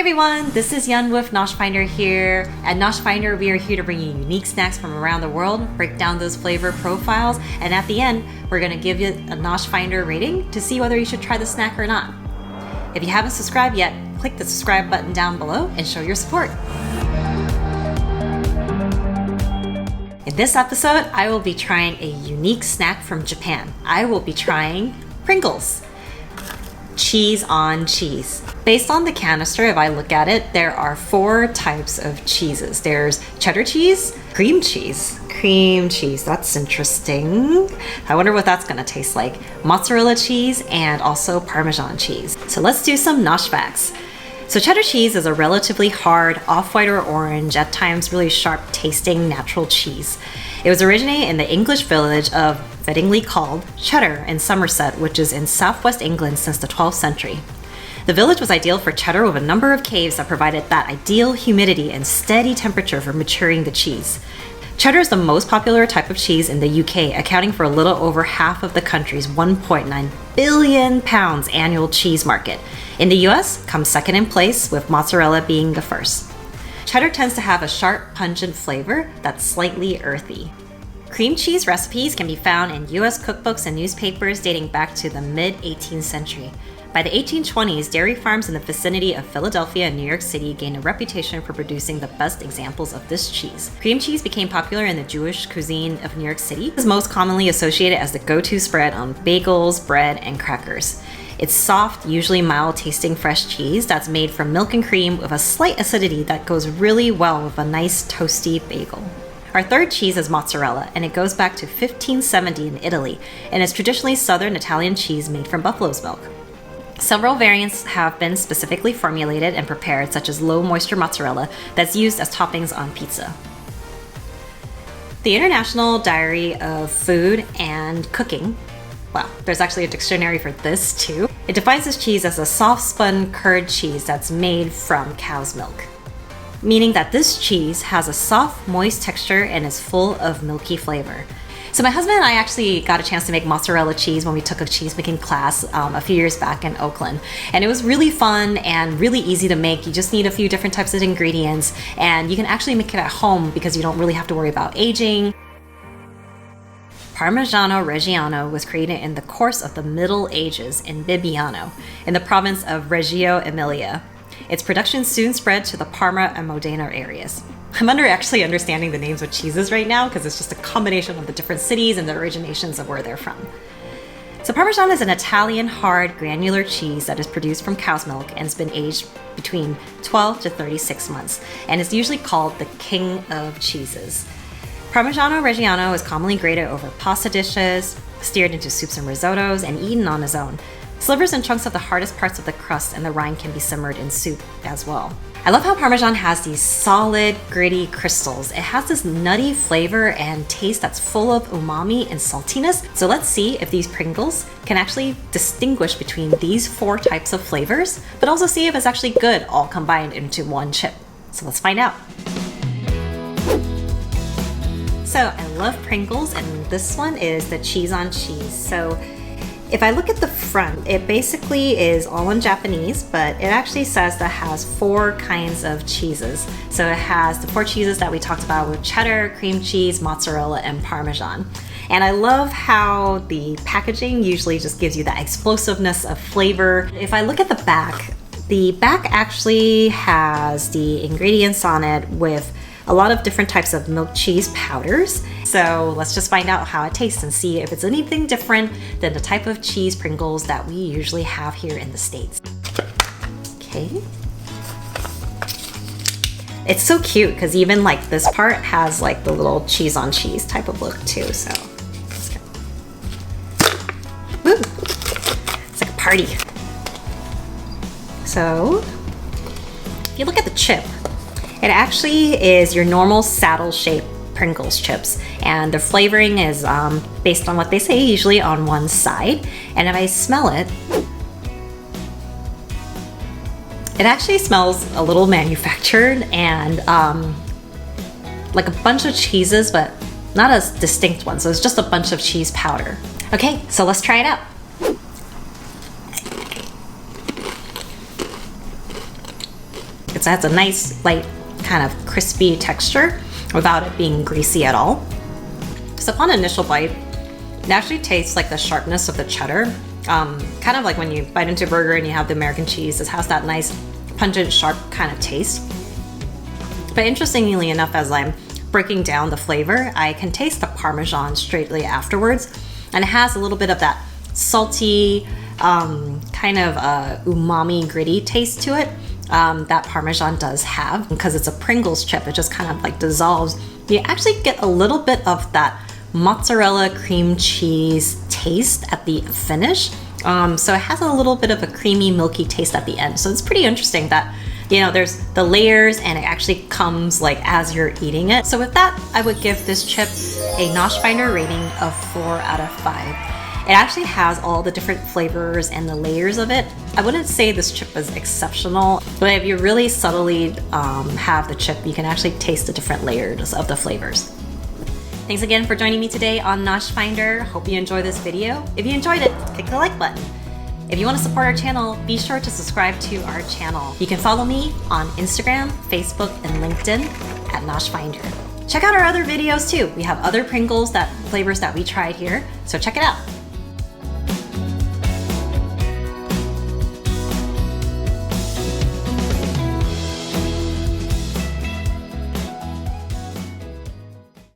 everyone, this is Yun with NoshFinder here. At NoshFinder, we are here to bring you unique snacks from around the world, break down those flavor profiles, and at the end, we're going to give you a NoshFinder rating to see whether you should try the snack or not. If you haven't subscribed yet, click the subscribe button down below and show your support. In this episode, I will be trying a unique snack from Japan. I will be trying Pringles. Cheese on cheese. Based on the canister, if I look at it, there are 4 types of cheeses. There's cheddar cheese, cream cheese. That's interesting. I wonder what that's gonna taste like. Mozzarella cheese and also Parmesan cheese. So let's do some Nosh facts. So cheddar cheese is a relatively hard, off-white or orange, at times really sharp tasting natural cheese. It was originated in the English village of fittingly called Cheddar in Somerset, which is in southwest England since the 12th century. The village was ideal for cheddar with a number of caves that provided that ideal humidity and steady temperature for maturing the cheese. Cheddar is the most popular type of cheese in the UK, accounting for a little over half of the country's 1.9 billion pounds annual cheese market. In the US, comes second in place, with mozzarella being the first. Cheddar tends to have a sharp, pungent flavor that's slightly earthy. Cream cheese recipes can be found in US cookbooks and newspapers dating back to the mid-18th century. By the 1820s, dairy farms in the vicinity of Philadelphia and New York City gained a reputation for producing the best examples of this cheese. Cream cheese became popular in the Jewish cuisine of New York City. It is most commonly associated as the go-to spread on bagels, bread, and crackers. It's soft, usually mild-tasting fresh cheese that's made from milk and cream with a slight acidity that goes really well with a nice toasty bagel. Our third cheese is mozzarella, and it goes back to 1570 in Italy, and is traditionally southern Italian cheese made from buffalo's milk. Several variants have been specifically formulated and prepared, such as low-moisture mozzarella that's used as toppings on pizza. The International Diary of Food and Cooking, well, there's actually a dictionary for this too. It defines this cheese as a soft-spun curd cheese that's made from cow's milk, meaning that this cheese has a soft, moist texture and is full of milky flavor. So my husband and I actually got a chance to make mozzarella cheese when we took a cheese making class a few years back in Oakland. And it was really fun and really easy to make. You just need a few different types of ingredients, and you can actually make it at home because you don't really have to worry about aging. Parmigiano Reggiano was created in the course of the Middle Ages in Bibbiano, in the province of Reggio Emilia. Its production soon spread to the Parma and Modena areas. I'm actually understanding the names of cheeses right now because it's just a combination of the different cities and the originations of where they're from. So Parmesan is an Italian hard granular cheese that is produced from cow's milk and has been aged between 12 to 36 months and is usually called the king of cheeses. Parmigiano Reggiano is commonly grated over pasta dishes, steered into soups and risottos, and eaten on its own. Slivers and chunks of the hardest parts of the crust and the rind can be simmered in soup as well. I love how Parmesan has these solid, gritty crystals. It has this nutty flavor and taste that's full of umami and saltiness. So let's see if these Pringles can actually distinguish between these 4 types of flavors, but also see if it's actually good all combined into one chip. So let's find out. So I love Pringles, and this one is the cheese on cheese. So if I look at the front, it basically is all in Japanese, but it actually says that it has 4 kinds of cheeses. So it has the 4 cheeses that we talked about with cheddar, cream cheese, mozzarella, and Parmesan. And I love how the packaging usually just gives you that explosiveness of flavor. If I look at the back actually has the ingredients on it with a lot of different types of milk cheese powders. So let's just find out how it tastes and see if it's anything different than the type of cheese Pringles that we usually have here in the States. Okay. It's so cute because even like this part has like the little cheese on cheese type of look too. So let's go. Woo! It's like a party. So if you look at the chip, it actually is your normal saddle-shaped Pringles chips, and the flavoring is based on what they say, usually on one side. And if I smell it, it actually smells a little manufactured and like a bunch of cheeses, but not a distinct one. So it's just a bunch of cheese powder. Okay, so let's try it out. So it has a nice, light, kind of crispy texture without it being greasy at all. So upon initial bite, it actually tastes like the sharpness of the cheddar. Kind of like when you bite into a burger and you have the American cheese, it has that nice, pungent, sharp kind of taste. But interestingly enough, as I'm breaking down the flavor, I can taste the Parmesan straightly afterwards. And it has a little bit of that salty, kind of umami, gritty taste to it. That Parmesan does have, because it's a Pringles chip, it just kind of like dissolves. You actually get a little bit of that mozzarella cream cheese taste at the finish. So it has a little bit of a creamy, milky taste at the end. So it's pretty interesting that, you know, there's the layers and it actually comes like as you're eating it. So with that, I would give this chip a NoshFinder rating of 4 out of 5. It actually has all the different flavors and the layers of it. I wouldn't say this chip is exceptional, but if you really subtly have the chip, you can actually taste the different layers of the flavors. Thanks again for joining me today on NoshFinder. Hope you enjoyed this video. If you enjoyed it, click the like button. If you want to support our channel, be sure to subscribe to our channel. You can follow me on Instagram, Facebook, and LinkedIn at NoshFinder. Check out our other videos too. We have other Pringles flavors that we tried here, so check it out.